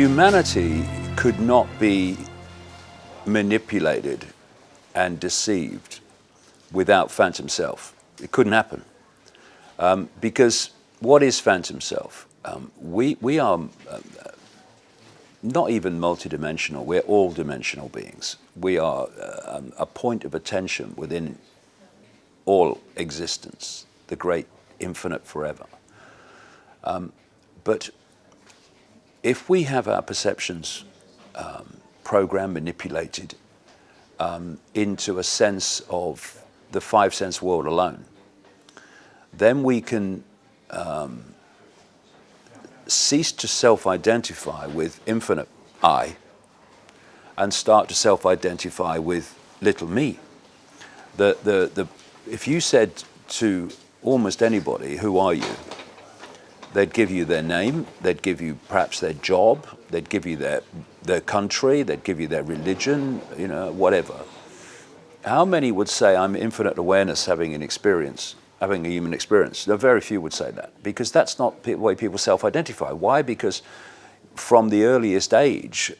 Humanity could not be manipulated and deceived without phantom self. It couldn't happen. Because what is phantom self? We are not even multidimensional, we're all-dimensional beings. We are a point of attention within all existence, the great infinite forever. But if we have our perceptions programmed, manipulated into a sense of the five-sense world alone, then we can cease to self-identify with infinite I and start to self-identify with little me. If you said to almost anybody, who are you? They'd give you their name, they'd give you perhaps their job, they'd give you their country, they'd give you their religion, you know, whatever. How many would say, I'm infinite awareness having an experience, having a human experience? Very few would say that, because that's not the way people self-identify. Why? Because from the earliest age,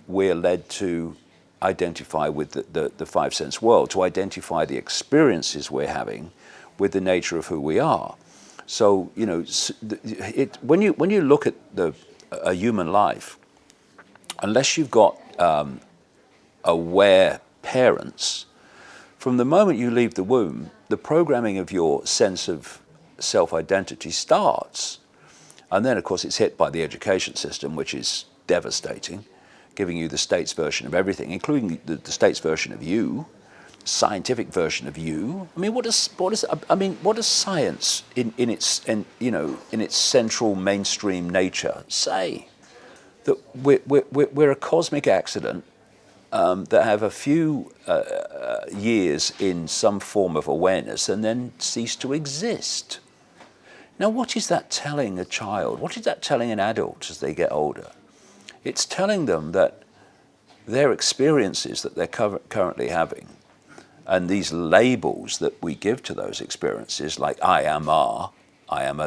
we're led to identify with the five-sense world, to identify the experiences we're having with the nature of who we are. So, you know, when you look at a human life, unless you've got aware parents, from the moment you leave the womb, the programming of your sense of self-identity starts. And then, of course, it's hit by the education system, which is devastating, giving you the state's version of everything, including the state's version of you, scientific version of you. I mean, what does science in its central mainstream nature say? That we're a cosmic accident that have a few years in some form of awareness and then cease to exist. Now, what is that telling a child? What is that telling an adult as they get older? It's telling them that their experiences that they're currently having, and these labels that we give to those experiences, like I am a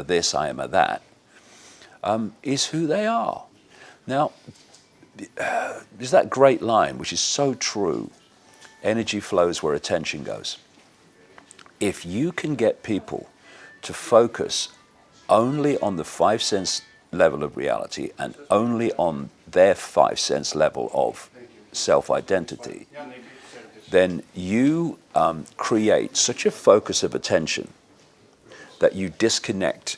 this, I am a that, is who they are. Now, there's that great line, which is so true: energy flows where attention goes. If you can get people to focus only on the five-sense level of reality and only on their five-sense level of self-identity, then you create such a focus of attention that you disconnect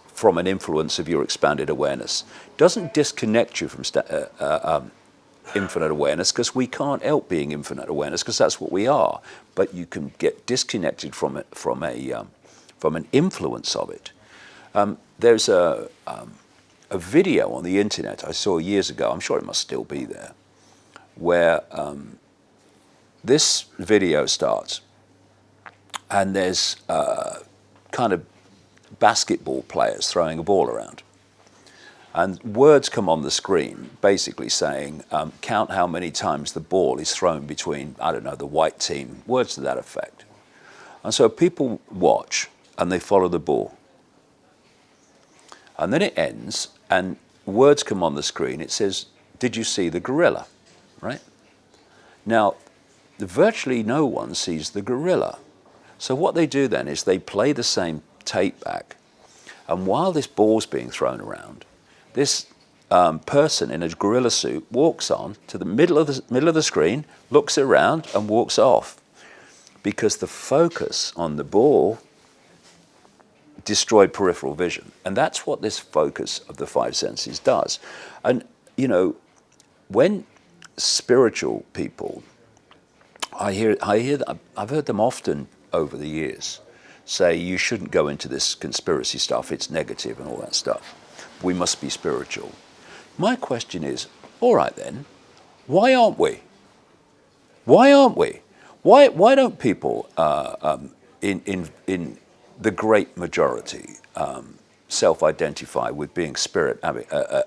from an influence of your expanded awareness. It doesn't disconnect you from infinite awareness, because we can't help being infinite awareness, because that's what we are. But you can get disconnected from it, from an influence of it. There's a video on the internet I saw years ago, I'm sure it must still be there, where this video starts, and there's kind of basketball players throwing a ball around. And words come on the screen basically saying, count how many times the ball is thrown between, I don't know, the white team, words to that effect. And so people watch and they follow the ball. And then it ends, and words come on the screen. It says, did you see the gorilla? Right? Now, virtually no one sees the gorilla. So what they do then is they play the same tape back. And while this ball's being thrown around, this person in a gorilla suit walks on to the middle of the screen, looks around and walks off, because the focus on the ball destroyed peripheral vision. And that's what this focus of the five senses does. And, you know, when spiritual people, I've heard them often over the years say, you shouldn't go into this conspiracy stuff, it's negative and all that stuff. We must be spiritual. My question is, all right then, why aren't we? Why aren't we? Why don't people in the great majority self-identify with being spirit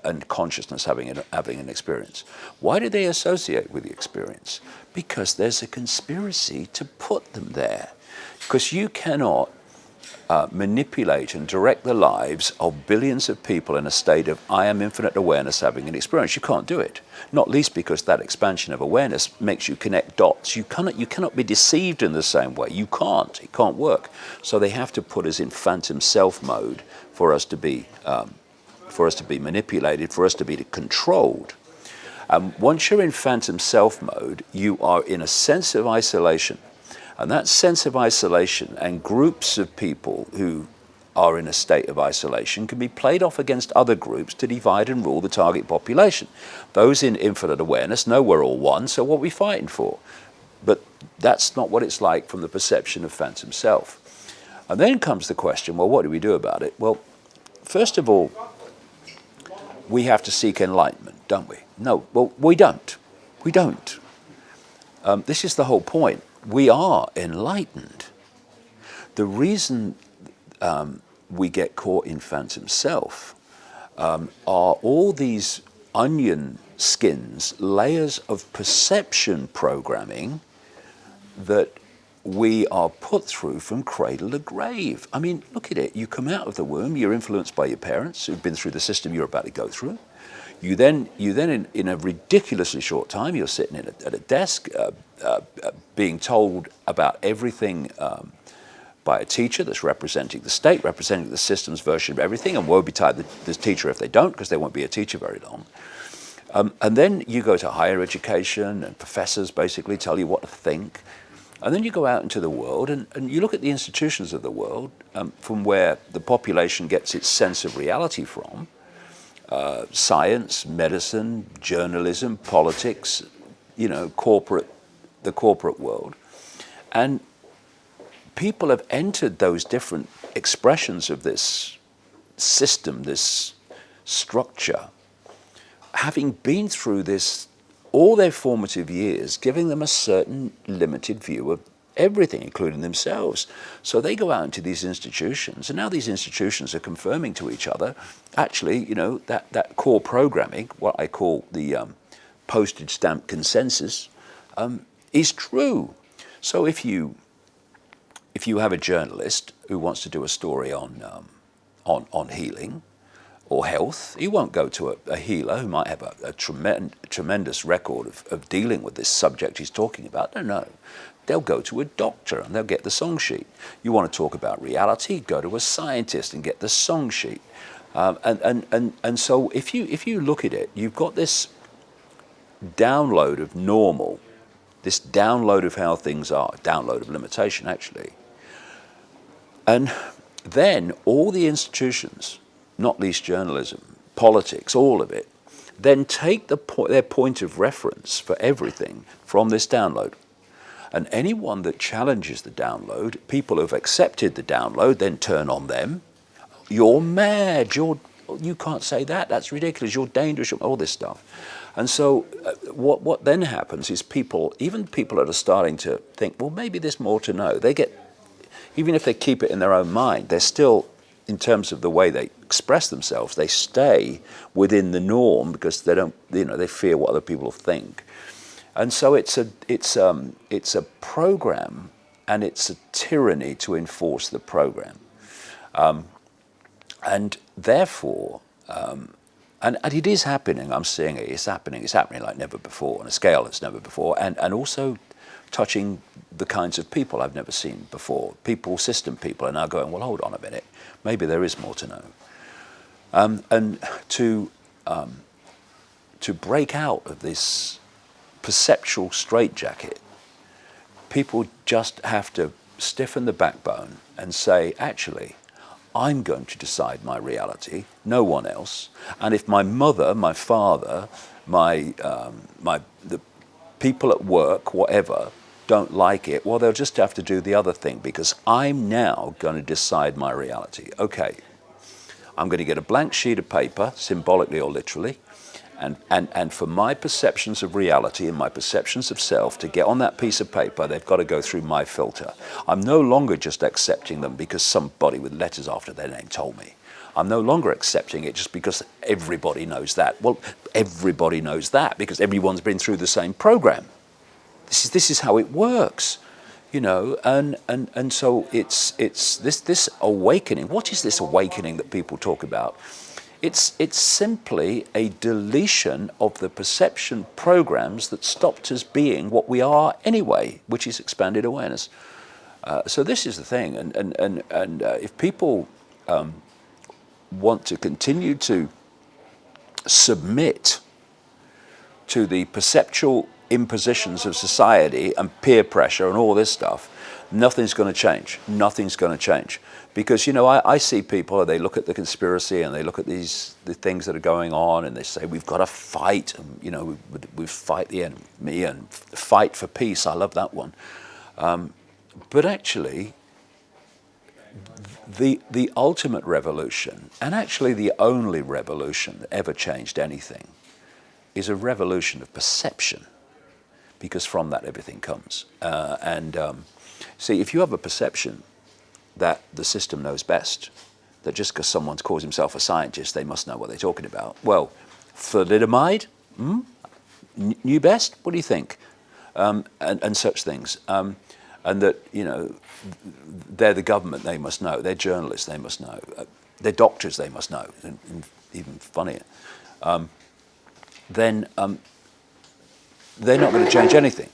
and consciousness having an experience? Why do they associate with the experience? Because there's a conspiracy to put them there. Because you cannot manipulate and direct the lives of billions of people in a state of I am infinite awareness having an experience. You can't do it. Not least because that expansion of awareness makes you connect dots. You cannot be deceived in the same way. You can't. It can't work. So they have to put us in phantom self mode for us to be manipulated, for us to be controlled. Once you're in phantom self mode, you are in a sense of isolation. And that sense of isolation and groups of people who are in a state of isolation can be played off against other groups to divide and rule the target population. Those in infinite awareness know we're all one, so what are we fighting for? But that's not what it's like from the perception of phantom self. And then comes the question, well, what do we do about it? Well, first of all, we have to seek enlightenment, don't we? No, well, we don't. We don't. This is the whole point. We are enlightened. The reason we get caught in phantom self are all these onion skins, layers of perception programming that we are put through from cradle to grave. I mean, look at it. You come out of the womb, you're influenced by your parents who've been through the system you're about to go through. You then in a ridiculously short time, you're sitting at a desk being told about everything by a teacher that's representing the state, representing the system's version of everything, and woe betide the teacher if they don't, because they won't be a teacher very long. And then you go to higher education, and professors basically tell you what to think. And then you go out into the world, and you look at the institutions of the world from where the population gets its sense of reality from. Science, medicine, journalism, politics, the corporate world. And people have entered those different expressions of this system, this structure, having been through this all their formative years, giving them a certain limited view of everything, including themselves. So they go out into these institutions, and now these institutions are confirming to each other, actually, that core programming, what I call the postage stamp consensus, is true. So if you have a journalist who wants to do a story on healing or health, he won't go to a healer who might have a tremendous record of dealing with this subject he's talking about. No. They'll go to a doctor and they'll get the song sheet. You want to talk about reality, go to a scientist and get the song sheet. And so if you look at it, you've got this download of normal, this download of how things are, download of limitation actually. And then all the institutions, not least journalism, politics, all of it, then take their point of reference for everything from this download. And anyone that challenges the download, people who've accepted the download, then turn on them. You're mad. You can't say that. That's ridiculous. You're dangerous. All this stuff. And so what then happens is even people that are starting to think, well, maybe there's more to know. Even if they keep it in their own mind, they're still, in terms of the way they express themselves, they stay within the norm because they don't, they fear what other people think. And so it's a program, and it's a tyranny to enforce the program, and therefore, and it is happening. I'm seeing it. It's happening. It's happening like never before, on a scale that's never before, and also touching the kinds of people I've never seen before. System people are now going, well, hold on a minute, maybe there is more to know, and to break out of this perceptual straitjacket, people just have to stiffen the backbone and say, actually, I'm going to decide my reality, no one else. And if my mother, my father, the people at work, whatever, don't like it, well, they'll just have to do the other thing, because I'm now going to decide my reality. Okay, I'm going to get a blank sheet of paper, symbolically or literally, and for my perceptions of reality and my perceptions of self to get on that piece of paper, they've got to go through my filter. I'm no longer just accepting them because somebody with letters after their name told me. I'm no longer accepting it just because everybody knows that. Well, everybody knows that because everyone's been through the same program. This is how it works. you know, and so it's this awakening. What is this awakening that people talk about? It's simply a deletion of the perception programs that stopped us being what we are anyway, which is expanded awareness. So this is the thing, and if people want to continue to submit to the perceptual impositions of society and peer pressure and all this stuff, nothing's going to change. Nothing's going to change. Because, you know, I see people, they look at the conspiracy and they look at the things that are going on and they say, we've got to fight, and, you know, we fight the enemy and fight for peace. I love that one. But actually, the ultimate revolution, and actually the only revolution that ever changed anything, is a revolution of perception, because from that everything comes. See, if you have a perception that the system knows best, that just because someone calls himself a scientist, they must know what they're talking about. Well, thalidomide, knew best, what do you think? And such things. And that, you know, they're the government, they must know. They're journalists, they must know. They're doctors, they must know. And even funnier. Then they're not going to change anything.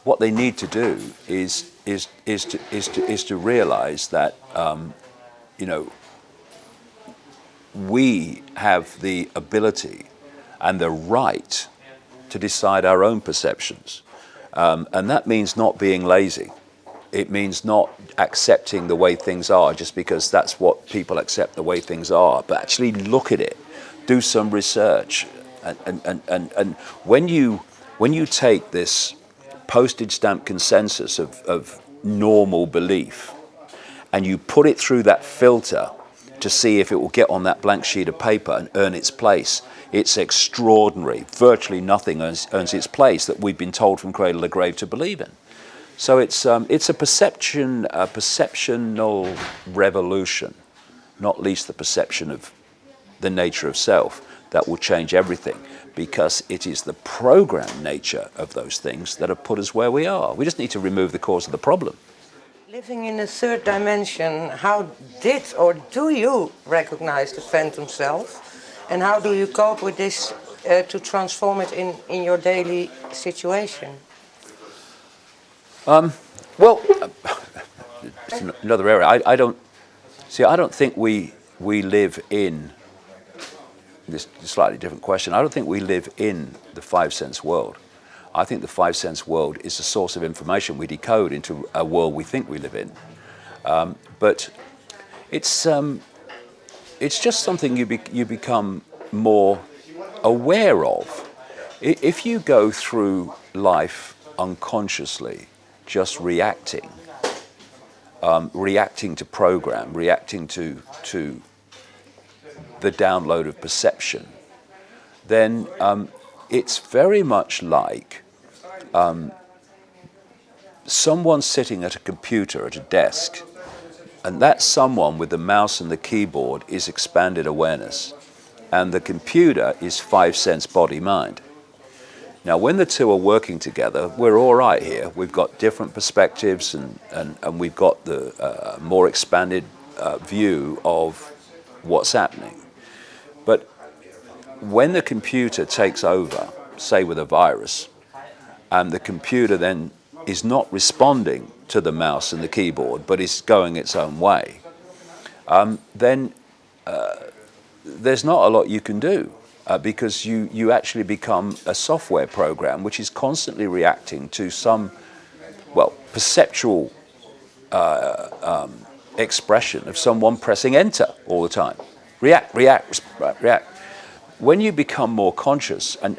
What they need to do is to realize that, you know, we have the ability and the right to decide our own perceptions. And that means not being lazy. It means not accepting the way things are just because that's what people accept the way things are, but actually look at it, do some research. And when you take this postage stamp consensus of normal belief and you put it through that filter to see if it will get on that blank sheet of paper and earn its place, it's extraordinary. Virtually nothing earns its place that we've been told from cradle to grave to believe in. So it's a perceptional revolution, not least the perception of the nature of self, that will change everything, because it is the programmed nature of those things that have put us where we are. We just need to remove the cause of the problem. Living in a third dimension, how did or do you recognize the phantom self? And how do you cope with this to transform it in your daily situation? Well, it's another area. I don't think we live in this slightly different question. I don't think we live in the five sense world. I think the five sense world is a source of information we decode into a world we think we live in. But it's just something you become more aware of. If you go through life unconsciously, just reacting to program, reacting to the download of perception, then it's very much like someone sitting at a computer at a desk, and that someone with the mouse and the keyboard is expanded awareness, and the computer is five sense body mind. Now, when the two are working together, we're all right here. We've got different perspectives, and we've got the more expanded view of what's happening. But when the computer takes over, say with a virus, and the computer then is not responding to the mouse and the keyboard, but is going its own way, then there's not a lot you can do. Because you actually become a software program which is constantly reacting to some, well, perceptual expression of someone pressing enter all the time. React. When you become more conscious, and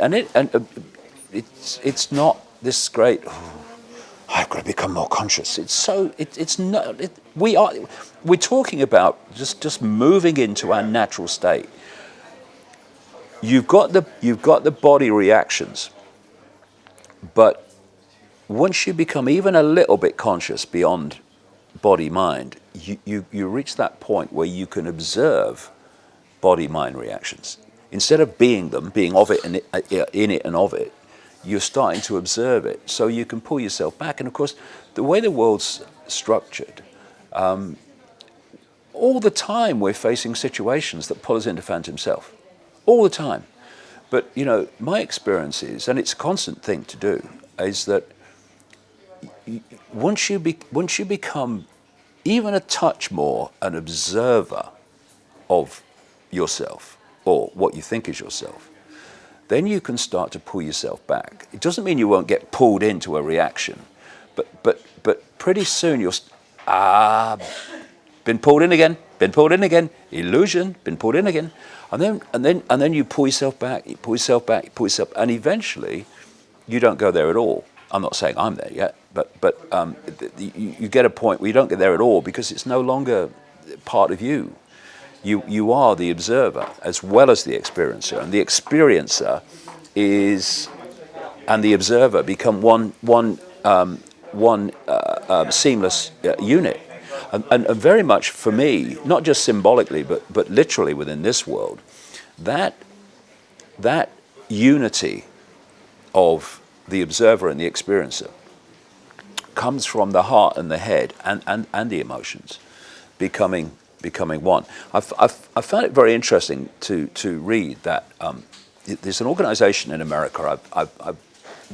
it's not this great, I've got to become more conscious. We're talking about just moving into our natural state. You've got the body reactions, but once you become even a little bit conscious beyond body-mind, you reach that point where you can observe body-mind reactions. Instead of being them, being of it and in it and of it, you're starting to observe it, so you can pull yourself back. And of course, the way the world's structured, all the time we're facing situations that pull us into phantom self, all the time. But you know, my experience is, and it's a constant thing to do, is that once you become even a touch more an observer of yourself, or what you think is yourself, then you can start to pull yourself back. It doesn't mean you won't get pulled into a reaction, but pretty soon you'll been pulled in again, illusion, been pulled in again, and then you pull yourself back, and eventually you don't go there at all. I'm not saying I'm there yet, but you get a point where you don't get there at all because it's no longer part of you. You are the observer as well as the experiencer, and the experiencer and the observer become one seamless unit. And very much for me, not just symbolically, but literally within this world, that unity of the observer and the experiencer comes from the heart and the head and the emotions becoming one. I found it very interesting to read that there's an organization in America, I've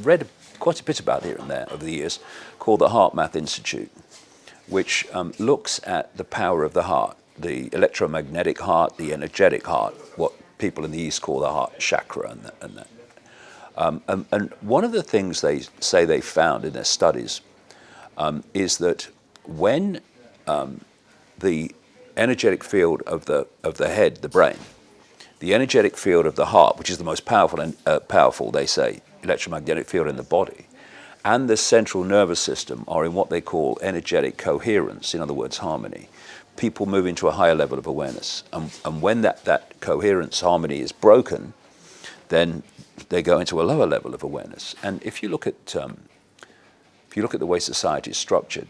read quite a bit about here and there over the years, called the Heart Math Institute, which looks at the power of the heart, the electromagnetic heart, the energetic heart, what people in the East call the heart chakra and that. And one of the things they say they found in their studies is that when the energetic field of the head, the brain, the energetic field of the heart, which is the most powerful, they say, electromagnetic field in the body, and the central nervous system are in what they call energetic coherence, in other words, harmony. People move into a higher level of awareness. And when that coherence, harmony is broken, then they go into a lower level of awareness. And if you look at the way society is structured,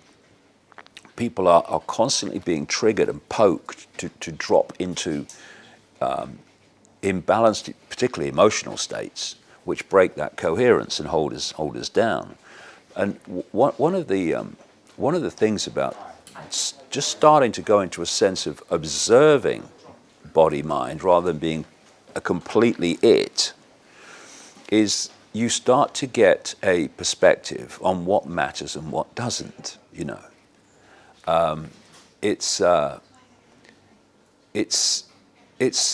people are constantly being triggered and poked to drop into imbalanced, particularly emotional states, which break that coherence and hold us down. And one of the things about just starting to go into a sense of observing body-mind rather than being a completely it is you start to get a perspective on what matters and what doesn't. You know, it's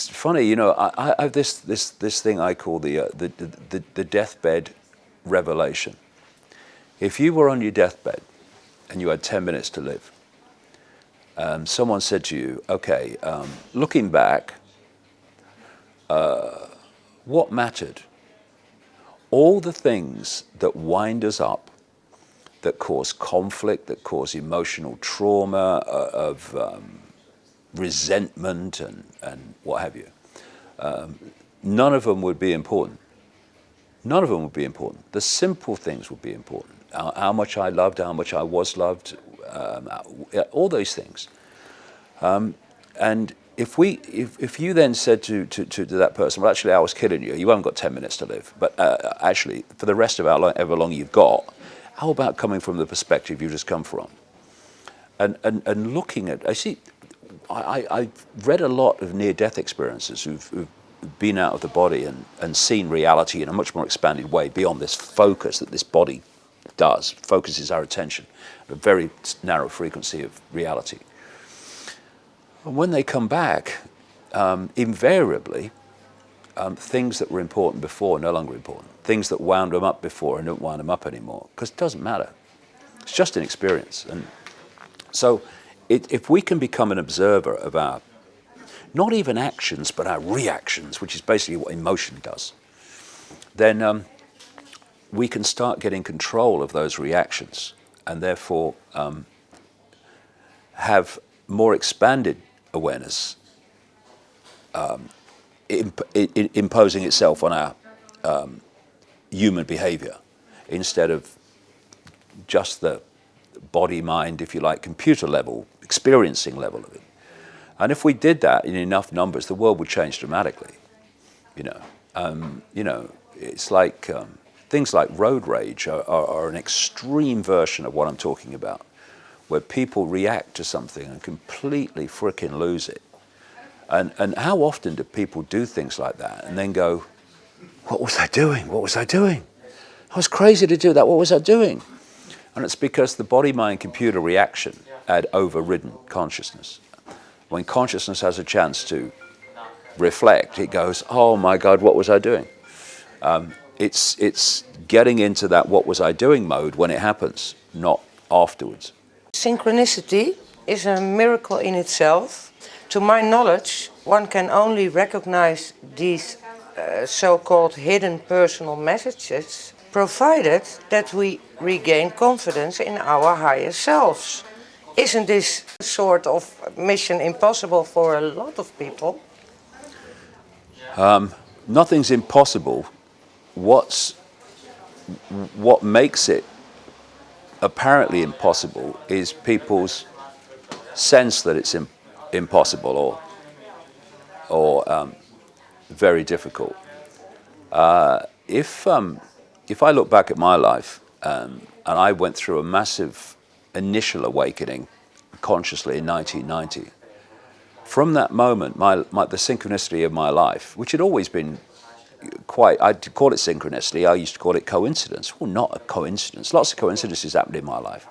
funny. You know, I have this thing I call the deathbed revelation. If you were on your deathbed and you had 10 minutes to live, someone said to you, okay, looking back, what mattered? All the things that wind us up, that cause conflict, that cause emotional trauma, of resentment and what have you, none of them would be important. None of them would be important. The simple things would be important. How much I loved, how much I was loved, all those things. And if you then said to that person, well, actually, I was kidding you. You haven't got 10 minutes to live. But actually, for the rest of however long you've got, how about coming from the perspective you just come from? And looking at, I've read a lot of near-death experiences who've been out of the body and seen reality in a much more expanded way beyond this focus that this body focuses our attention at a very narrow frequency of reality. And when they come back, invariably, things that were important before are no longer important. Things that wound them up before don't wound them up anymore, because it doesn't matter. It's just an experience. And so if we can become an observer of our, not even actions, but our reactions, which is basically what emotion does, then we can start getting control of those reactions and therefore have more expanded awareness imposing itself on our human behavior instead of just the body, mind, if you like, computer level, experiencing level of it. And if we did that in enough numbers, the world would change dramatically. You know, it's like things like road rage are an extreme version of what I'm talking about, where people react to something and completely frickin' lose it. And how often do people do things like that and then go, what was I doing? What was I doing? I was crazy to do that. What was I doing? And it's because the body-mind-computer reaction had overridden consciousness. When consciousness has a chance to reflect, it goes, oh my God, what was I doing? It's getting into that what was I doing mode when it happens, not afterwards. Synchronicity is a miracle in itself. To my knowledge, one can only recognize these so-called hidden personal messages provided that we regain confidence in our higher selves. Isn't this sort of mission impossible for a lot of people? Nothing's impossible. What makes it apparently impossible is people's sense that it's impossible or very difficult. If I look back at my life, and I went through a massive initial awakening consciously in 1990, from that moment, the synchronicity of my life, which had always been quite, I'd call it synchronicity, I used to call it coincidence. Well, not a coincidence. Lots of coincidences happened in my life.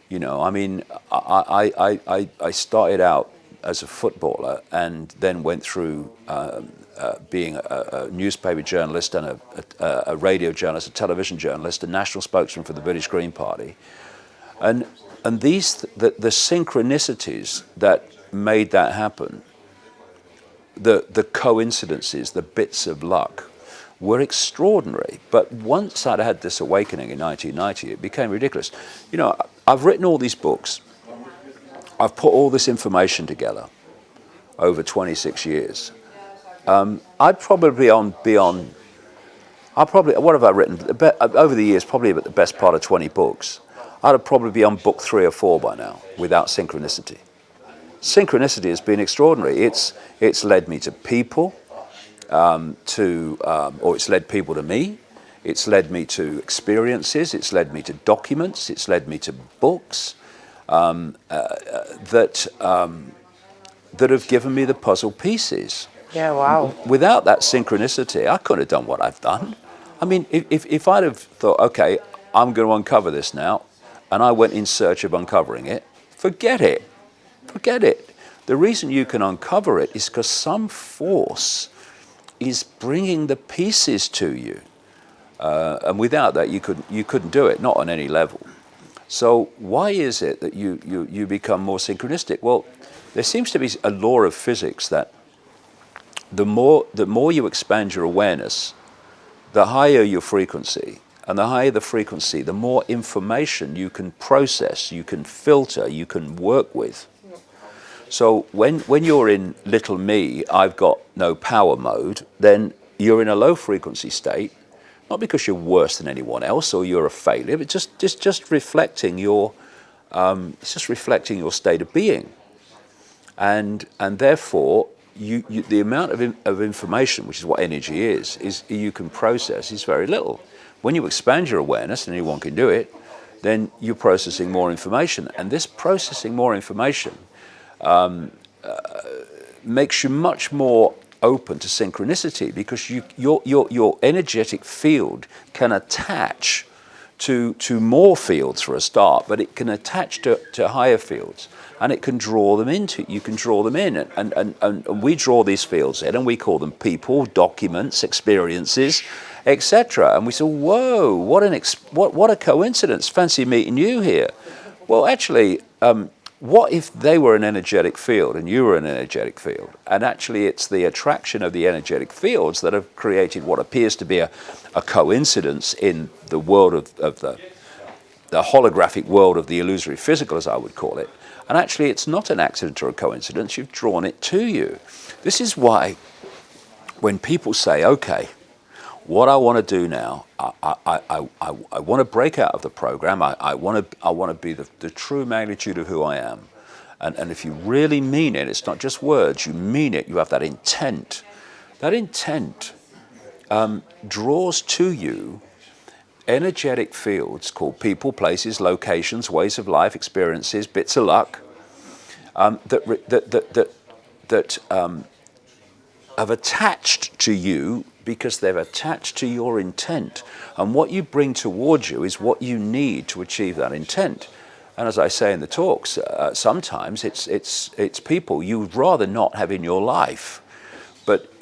You know, I mean, I started out as a footballer and then went through being a newspaper journalist and a radio journalist, a television journalist, a national spokesman for the British Green Party. And the synchronicities that made that happen, the coincidences, the bits of luck, were extraordinary. But once I'd had this awakening in 1990, it became ridiculous. You know, I've written all these books. I've put all this information together over 26 years. I'd probably what have I written? Over the years, probably about the best part of 20 books. I'd probably be on book 3 or 4 by now without synchronicity. Synchronicity has been extraordinary. It's led me to people, or it's led people to me. It's led me to experiences. It's led me to documents. It's led me to books that have given me the puzzle pieces. Yeah, wow. Without that synchronicity, I couldn't have done what I've done. I mean, if I'd have thought, okay, I'm going to uncover this now, and I went in search of uncovering it, forget it. Forget it. The reason you can uncover it is because some force is bringing the pieces to you. And without that, you couldn't do it, not on any level. So why is it that you become more synchronistic? Well, there seems to be a law of physics that the more you expand your awareness, the higher your frequency. And the higher the frequency, the more information you can process, you can filter, you can work with. So when you're in little me, I've got no power mode, then you're in a low frequency state, not because you're worse than anyone else or you're a failure, but just reflecting your state of being. And therefore the amount of information, which is what energy is you can process is very little. When you expand your awareness, and anyone can do it, then you're processing more information. And this processing more information makes you much more open to synchronicity, because your energetic field can attach to more fields for a start, but it can attach to higher fields, and it can draw them into, you can draw them in, and we draw these fields in, and we call them people, documents, experiences, etc. And we say, whoa, what a coincidence, fancy meeting you here. Well, actually, what if they were an energetic field and you were an energetic field? And actually it's the attraction of the energetic fields that have created what appears to be a coincidence in the world of the holographic world of the illusory physical, as I would call it. And actually it's not an accident or a coincidence, you've drawn it to you. This is why when people say, okay, what I want to do now, I want to break out of the program. I want to be the true magnitude of who I am. And if you really mean it, it's not just words, you mean it, you have that intent. That intent draws to you energetic fields called people, places, locations, ways of life, experiences, bits of luck, that have attached to you because they've attached to your intent. And what you bring towards you is what you need to achieve that intent. And as I say in the talks, sometimes it's people you'd rather not have in your life, but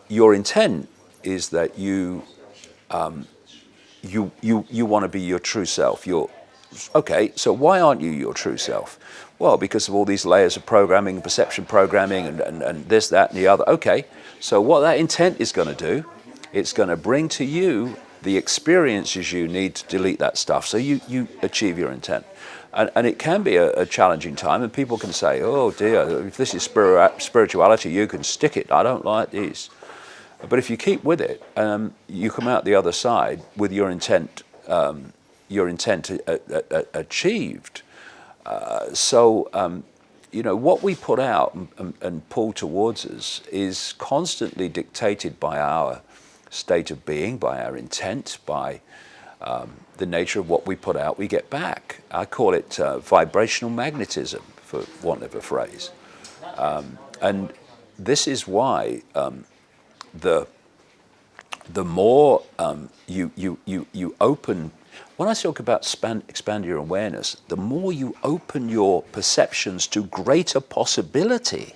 your intent is that you want to be your true self. Okay, so why aren't you your true self? Well, because of all these layers of programming, perception programming, and this, that, and the other. Okay, so what that intent is going to do, it's going to bring to you the experiences you need to delete that stuff, so you achieve your intent. And it can be a challenging time, and people can say, oh dear, if this is spirituality, you can stick it. I don't like these. But if you keep with it, you come out the other side with your intent achieved. What we put out and pull towards us is constantly dictated by our state of being, by our intent, by the nature of what we put out, we get back. I call it vibrational magnetism, for want of a phrase. And this is why the more you open. When I talk about expand your awareness, the more you open your perceptions to greater possibility.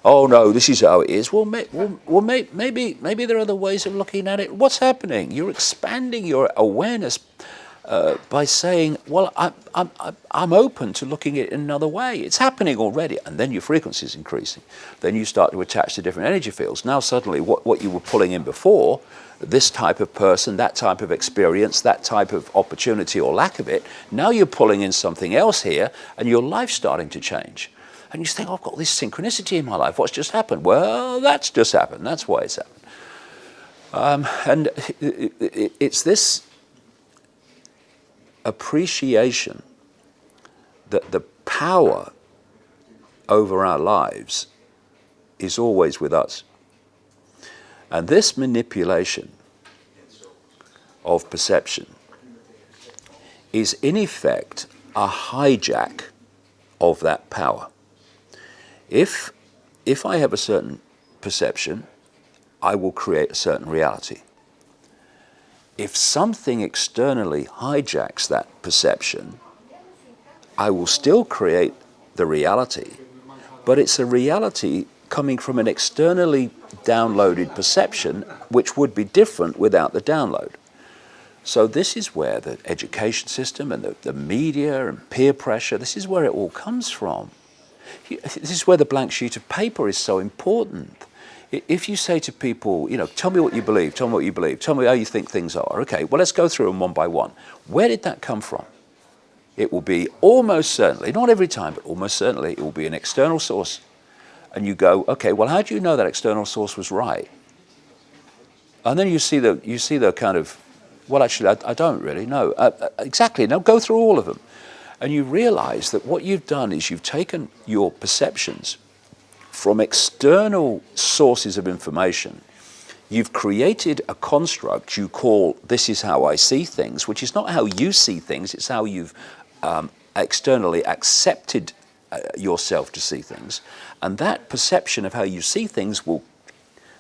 Oh no, this is how it is. Well, maybe there are other ways of looking at it. What's happening? You're expanding your awareness by saying, well, I'm open to looking at it in another way. It's happening already, and then your frequency is increasing. Then you start to attach to different energy fields. Now suddenly, what you were pulling in before, this type of person, that type of experience, that type of opportunity or lack of it, now you're pulling in something else here, and your life's starting to change. And you think, oh, I've got this synchronicity in my life. What's just happened? Well, that's just happened. That's why it's happened. And it's this appreciation that the power over our lives is always with us. And this manipulation of perception is in effect a hijack of that power. If I have a certain perception, I will create a certain reality. If something externally hijacks that perception, I will still create the reality, but it's a reality coming from an externally downloaded perception, which would be different without the download. So this is where the education system and the media and peer pressure, this is where it all comes from. This is where the blank sheet of paper is so important. If you say to people, tell me what you believe, tell me what you believe, tell me how you think things are. Okay, well, let's go through them one by one. Where did that come from? It will be almost certainly, not every time, but almost certainly, it will be an external source. And you go, okay, well, how do you know that external source was right? And then you see the kind of, well, actually, I don't really know. Exactly, now go through all of them. And you realize that what you've done is you've taken your perceptions from external sources of information. You've created a construct you call, this is how I see things, which is not how you see things, it's how you've externally accepted yourself to see things. And that perception of how you see things will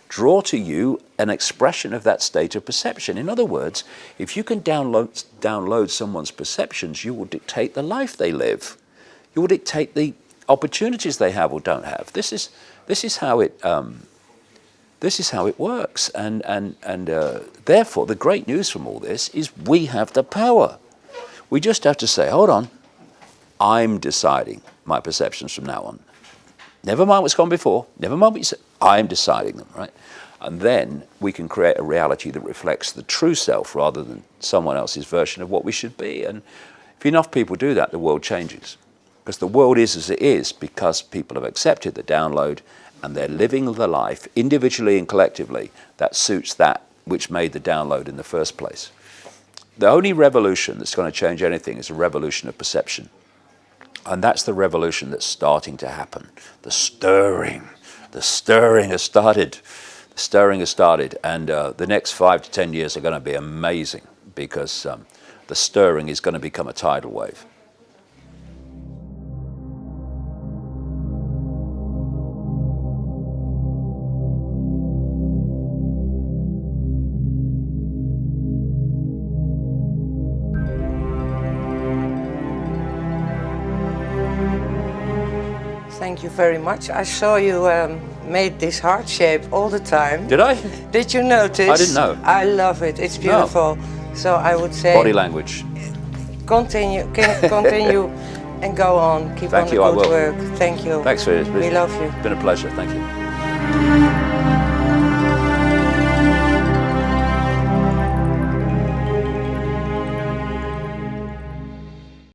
draw to you an expression of that state of perception. In other words, if you can download someone's perceptions, you will dictate the life they live. You will dictate the opportunities they have or don't have. This is how it works. And therefore, the great news from all this is we have the power. We just have to say, hold on, I'm deciding my perceptions from now on. Never mind what's gone before. Never mind what you said. I'm deciding them, right? And then we can create a reality that reflects the true self rather than someone else's version of what we should be. And if enough people do that, the world changes. Because the world is as it is because people have accepted the download and they're living the life individually and collectively that suits that which made the download in the first place. The only revolution that's going to change anything is a revolution of perception. And that's the revolution that's starting to happen. The stirring has started. The stirring has started, and the next 5 to 10 years are going to be amazing. because the stirring is going to become a tidal wave. Thank you very much. I saw you made this heart shape all the time. Did I? Did you notice? I didn't know. I love it. It's beautiful. No. So I would say body language. Continue and go on. Keep on the good work. Thank you. Thanks for it. We love you. It's been a pleasure. Thank you.